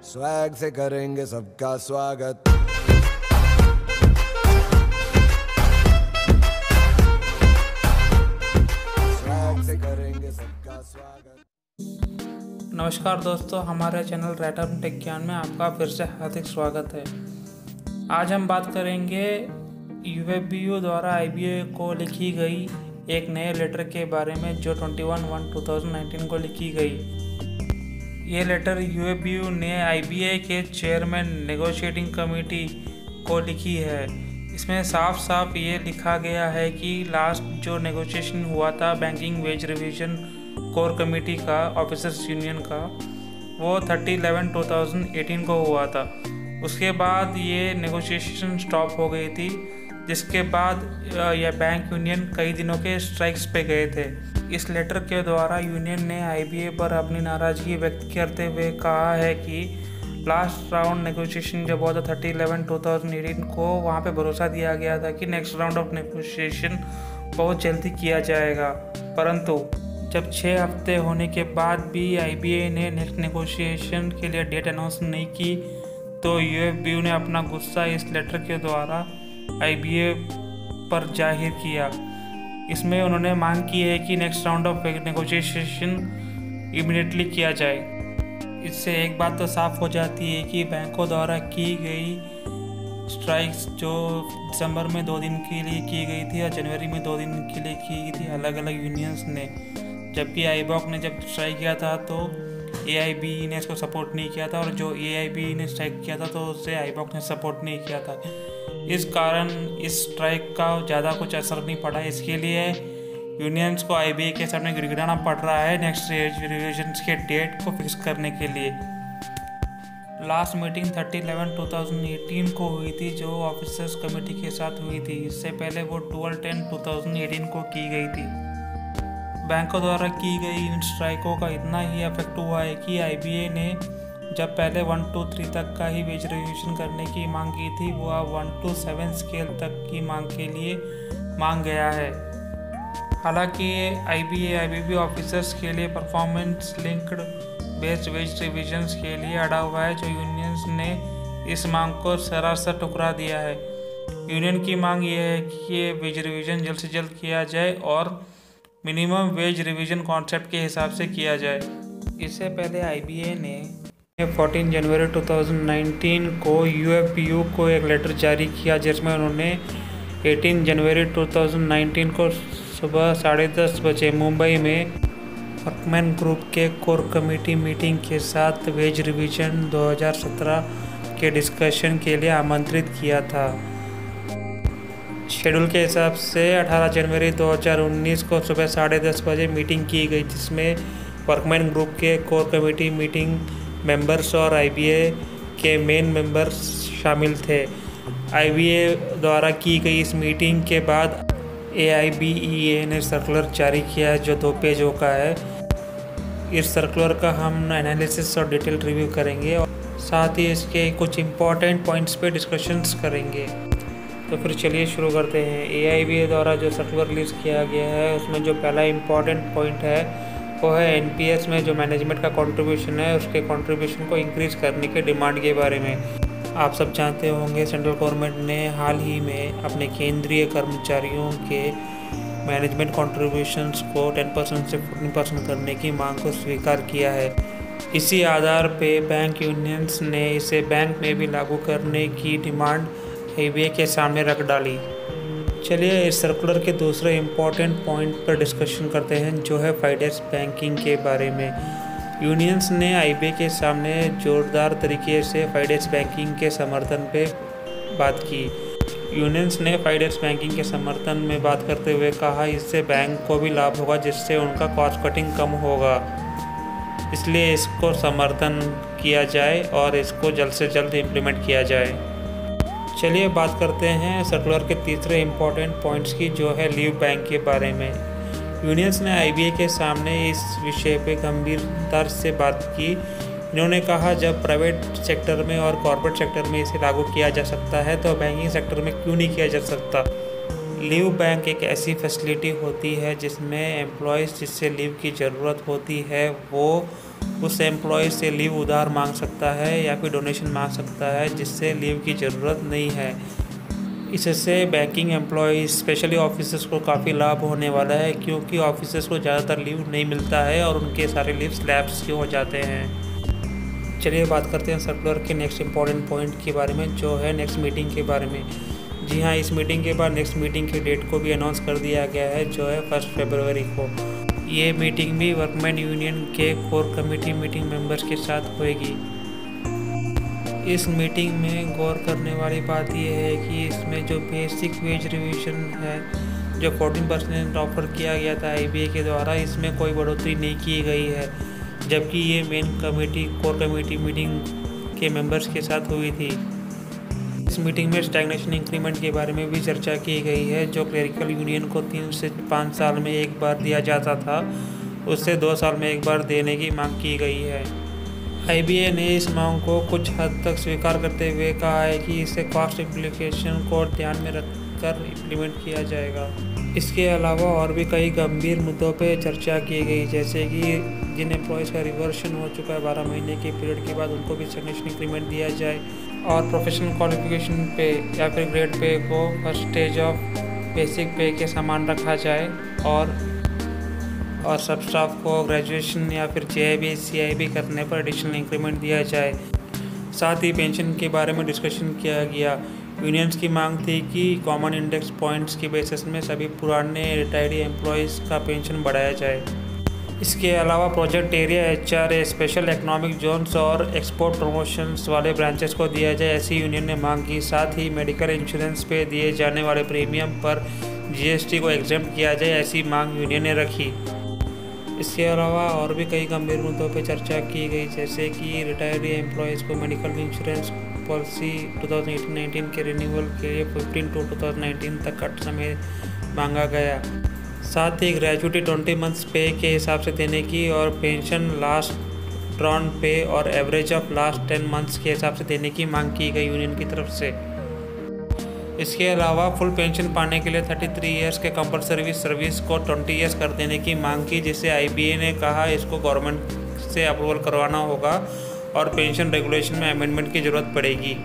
Swag से करेंगे सबका स्वागत। स्वैग से करेंगे सबका स्वागत। नमस्कार दोस्तों, हमारे चैनल रैटम टेक ज्ञान में आपका फिर से हार्दिक स्वागत है। आज हम बात करेंगे यूएफबीयू द्वारा आईबीए को लिखी गई एक नए लेटर के बारे में जो 21/1/2019 को लिखी गई। ये लेटर यूएफबीयू ने आईबीए के चेयरमैन नेगोशिएटिंग कमेटी को लिखी है। इसमें साफ साफ ये लिखा गया है कि लास्ट जो नेगोशिएशन हुआ था banking veg revision core committee का ऑफिसर्स यूनियन का, वो 30/11/2018 को हुआ था। उसके बाद ये नेगोशिएशन स्टॉप हो गई थी, जिसके बाद यह बैंक यूनियन कई दिनों के स्ट्राइक्स पे गए थे। इस लेटर के द्वारा यूनियन ने आईबीए पर अपनी नाराज़गी व्यक्त करते हुए कहा है कि लास्ट राउंड नेगोशिएशन जब हुआ था 30/11/2018 को, वहाँ पे भरोसा दिया गया था कि नेक्स्ट राउंड ऑफ नेगोशिएशन बहुत जल्दी किया जाएगा। परंतु जब 6 हफ्ते होने के बाद भी आईबीए ने नेक्स्ट नेगोशिएशन के लिए डेट अनाउंस नहीं की, तो यूएफबीयू ने अपना गुस्सा इस लेटर के द्वारा आईबीए पर जाहिर किया। इसमें उन्होंने मांग की है कि next round of negotiation immediately किया जाए। इससे एक बात तो साफ हो जाती है कि बैंकों द्वारा की गई स्ट्राइक्स जो दिसंबर में 2 दिन के लिए की गई थी और जनवरी में 2 दिन के लिए की गई थी अलग अलग यूनियंस ने, जबकि आईबॉक ने जब स्ट्राइक किया था तो एआईबी ने इसको सपोर्ट नहीं किया था, और जो एआईबी ने स्ट्राइक किया था तो उससे आईबॉक ने सपोर्ट नहीं किया था। इस कारण इस स्ट्राइक का ज़्यादा कुछ असर नहीं पड़ा। इसके लिए यूनियंस को आईबीए के सामने गिड़गिड़ाना पड़ रहा है नेक्स्ट रिविजन के डेट को फिक्स करने के लिए। लास्ट मीटिंग 30/11/2018 को हुई थी, जो ऑफिसर्स कमेटी के साथ हुई थी। इससे पहले वो 12/10/2018 को की गई थी। बैंकों द्वारा की गई इन स्ट्राइकों का इतना ही इफेक्ट हुआ है कि आईबीए ने जब पहले 1 to 3 तक का ही वेज रिविजन करने की मांग की थी, वो अब 1 to 7 स्केल तक की मांग के लिए मांग गया है। हालांकि आईबीए ऑफिसर्स के लिए performance linked based wage revisions के लिए अड़ा हुआ है, जो यूनियंस ने इस मांग को सरासर ठुकरा दिया है। यूनियन की मांग ये है कि ये वेज रिविजन जल्द से जल्द किया जाए और मिनिमम वेज रिवीजन कॉन्सेप्ट के हिसाब से किया जाए। इससे पहले आईबीए ने 14 जनवरी 2019 को यूएफबीयू को एक लेटर जारी किया, जिसमें उन्होंने 18 जनवरी 2019 को सुबह 10:30 बजे मुंबई में वर्कमैन ग्रुप के कोर कमेटी मीटिंग के साथ वेज रिवीजन 2017 के डिस्कशन के लिए आमंत्रित किया था। शेड्यूल के हिसाब से 18 जनवरी 2019 को सुबह 10:30 बजे मीटिंग की गई, जिसमें वर्कमैन ग्रुप के कोर कमेटी मीटिंग मेंबर्स और आईबीए के मेन मेंबर्स शामिल थे। आईबीए द्वारा की गई इस मीटिंग के बाद एआईबीईए ने सर्कुलर जारी किया है, जो 2 पेजों का है। इस सर्कुलर का हम एनालिसिस और डिटेल रिव्यू करेंगे और साथ ही इसके कुछ इम्पॉर्टेंट पॉइंट्स पे डिस्कशंस करेंगे। तो फिर चलिए शुरू करते हैं। एआईबीए द्वारा जो सर्कुलर रिलीज़ किया गया है, उसमें जो पहला इम्पॉर्टेंट पॉइंट है वो है एनपीएस में जो मैनेजमेंट का कंट्रीब्यूशन है, उसके कंट्रीब्यूशन को इंक्रीज़ करने के डिमांड के बारे में। आप सब जानते होंगे सेंट्रल गवर्नमेंट ने हाल ही में अपने केंद्रीय कर्मचारियों के मैनेजमेंट कंट्रीब्यूशंस को 10% से 14% करने की मांग को स्वीकार किया है। इसी आधार पे बैंक यूनियंस ने इसे बैंक में भी लागू करने की डिमांड आईबीए के सामने रख डाली। चलिए इस सर्कुलर के दूसरे इम्पॉर्टेंट पॉइंट पर डिस्कशन करते हैं, जो है फाइडेक्स बैंकिंग के बारे में। यूनियंस ने आईबीए के सामने जोरदार तरीके से फाइडेक्स बैंकिंग के समर्थन पे बात की। यूनियंस ने फाइडेक्स बैंकिंग के समर्थन में बात करते हुए कहा, इससे बैंक को भी लाभ होगा, जिससे उनका कॉस्ट कटिंग कम होगा, इसलिए इसको समर्थन किया जाए और इसको जल्द से जल्द इम्प्लीमेंट किया जाए। चलिए बात करते हैं सर्कुलर के तीसरे इम्पॉर्टेंट पॉइंट्स की, जो है लीव बैंक के बारे में। यूनियंस ने आईबीए के सामने इस विषय पे गंभीरता से बात की। इन्होंने कहा, जब प्राइवेट सेक्टर में और कॉर्पोरेट सेक्टर में इसे लागू किया जा सकता है, तो बैंकिंग सेक्टर में क्यों नहीं किया जा सकता। लीव बैंक एक ऐसी फैसिलिटी होती है जिसमें एम्प्लॉयज़ जिससे लीव की ज़रूरत होती है वो उस एम्प्लॉय से लीव उधार मांग सकता है या फिर डोनेशन मांग सकता है जिससे लीव की ज़रूरत नहीं है। इससे बैंकिंग एम्प्लॉयज़ स्पेशली ऑफिसर्स को काफ़ी लाभ होने वाला है, क्योंकि ऑफिसर्स को ज़्यादातर लीव नहीं मिलता है और उनके सारे लीव स्लैब्स हो जाते हैं। चलिए बात करते हैं सर्कुलर के नेक्स्ट इम्पॉर्टेंट पॉइंट के बारे में, जो है नेक्स्ट मीटिंग के बारे में। जी हाँ, इस मीटिंग के बाद नेक्स्ट मीटिंग की डेट को भी अनाउंस कर दिया गया है, जो है 1 फरवरी को। ये मीटिंग भी वर्कमैन यूनियन के कोर कमेटी मीटिंग मेंबर्स के साथ होएगी। इस मीटिंग में गौर करने वाली बात यह है कि इसमें जो बेसिक वेज रिविजन है, जो 14% ऑफर किया गया था IBA के द्वारा, इसमें कोई बढ़ोतरी नहीं की गई है, जबकि ये main committee core committee meeting के मेंबर्स के साथ हुई थी। इस मीटिंग में स्टैग्नेशन इंक्रीमेंट के बारे में भी चर्चा की गई है, जो क्लरिकल यूनियन को 3 से 5 साल में एक बार दिया जाता था, उससे 2 साल में एक बार देने की मांग की गई है। IBA ने इस मांग को कुछ हद तक स्वीकार करते हुए कहा है कि इसे कॉस्ट इम्प्लीकेशन को ध्यान में रखकर इम्प्लीमेंट किया जाएगा। इसके अलावा और भी कई गंभीर मुद्दों पर चर्चा की गई, जैसे कि जिन एम्प्लॉयज़ का रिवर्शन हो चुका है 12 महीने के पीरियड के बाद, उनको भी स्टैग्नेशन इंक्रीमेंट दिया जाए, और प्रोफेशनल क्वालिफिकेशन पे या फिर ग्रेड पे को फर्स्ट स्टेज ऑफ बेसिक पे के समान रखा जाए, और सब स्टाफ को ग्रेजुएशन या फिर JIB CIB करने पर एडिशनल इंक्रीमेंट दिया जाए। साथ ही पेंशन के बारे में डिस्कशन किया गया। यूनियंस की मांग थी कि कॉमन इंडेक्स पॉइंट्स के बेसिस में सभी पुराने रिटायर्डी एम्प्लॉयज़ का पेंशन बढ़ाया जाए। इसके अलावा project area HRA special economic zones और एक्सपोर्ट प्रमोशंस वाले ब्रांचेस को दिया जाए, ऐसी यूनियन ने मांग की। साथ ही मेडिकल इंश्योरेंस पे दिए जाने वाले प्रीमियम पर GST को एग्जेम्प्ट किया जाए, ऐसी मांग यूनियन ने रखी। इसके अलावा और भी कई गंभीर मुद्दों पर चर्चा की गई, जैसे कि रिटायर्डी एम्प्लॉयज़ को मेडिकल इंश्योरेंस पॉलिसी 2018-19 के रिन्यूअल के लिए 15 to 2019 तक का समय मांगा गया। साथ ही ग्रेजुएटी 20 मंथ्स पे के हिसाब से देने की, और पेंशन लास्ट ड्रॉन पे और एवरेज ऑफ लास्ट 10 मंथ्स के हिसाब से देने की मांग की गई यूनियन की तरफ से। इसके अलावा फुल पेंशन पाने के लिए 33 ईयर्स के कंपलसरी सर्विस को 20 ईयर्स कर देने की मांग की, जिसे IBA ने कहा इसको गवर्नमेंट से अप्रूवल करवाना होगा और पेंशन रेगुलेशन में अमेंडमेंट की ज़रूरत पड़ेगी।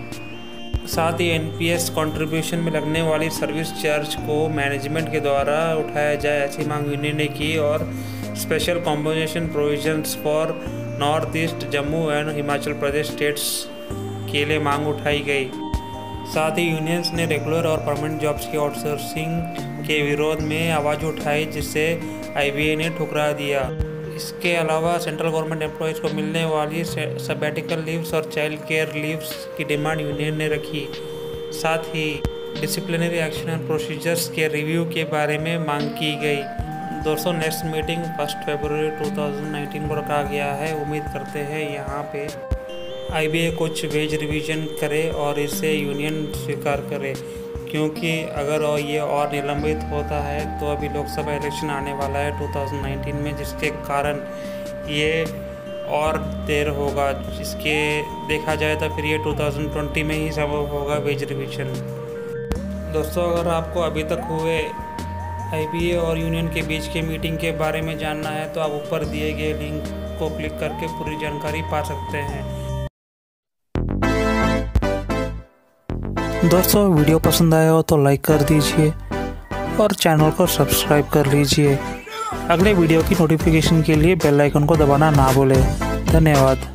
साथ ही NPS कंट्रीब्यूशन में लगने वाली सर्विस चार्ज को मैनेजमेंट के द्वारा उठाया जाए, ऐसी मांग यूनियन ने की, और special composition provisions for north east Jammu and Himachal Pradesh states के लिए मांग उठाई गई। साथ ही यूनियंस ने रेगुलर और परमानेंट जॉब्स की आउटसोर्सिंग के विरोध में आवाज़ उठाई, जिसे IBA ने ठुकरा दिया। इसके अलावा सेंट्रल गवर्नमेंट एम्प्लॉयज़ को मिलने वाली सबैटिकल लीव्स और चाइल्ड केयर लीव्स की डिमांड यूनियन ने रखी। साथ ही डिसिप्लिनरी एक्शन एंड प्रोसीजर्स के रिव्यू के बारे में मांग की गई। दोस्तों, नेक्स्ट मीटिंग 1 फरवरी 2019 को रखा गया है। उम्मीद करते हैं यहाँ पे IBA कुछ वेज रिवीजन करे और इसे यूनियन स्वीकार करे, क्योंकि अगर ये और निलंबित होता है तो अभी लोकसभा इलेक्शन आने वाला है 2019 में, जिसके कारण ये और देर होगा। जिसके देखा जाए तो फिर ये 2020 में ही सब होगा वेज रिवीजन। दोस्तों, अगर आपको अभी तक हुए IBA और यूनियन के बीच के मीटिंग के बारे में जानना है तो आप ऊपर दिए गए लिंक को क्लिक करके पूरी जानकारी पा सकते हैं। दोस्तों, वीडियो पसंद आया हो तो लाइक कर दीजिए और चैनल को सब्सक्राइब कर लीजिए। अगले वीडियो की नोटिफिकेशन के लिए बेल आइकन को दबाना ना भूलें। धन्यवाद।